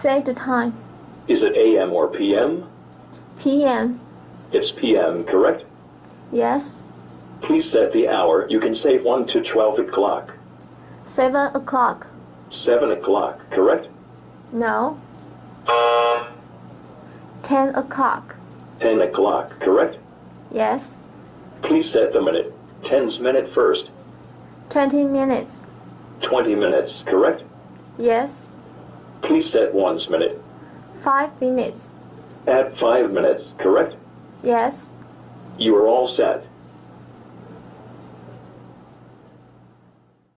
Say the time. Is it AM or PM? PM. It's PM, correct? Yes. Please set the hour. You can say 1 to 12 o'clock. 7 o'clock. 7 o'clock, correct? No. 10 o'clock. 10 o'clock, correct? Yes. Please set the minute. 10's minute first. 20 minutes. 20 minutes, correct? Yes. Please set 1's minute. 5 minutes. Add 5 minutes, correct? Yes. You are all set.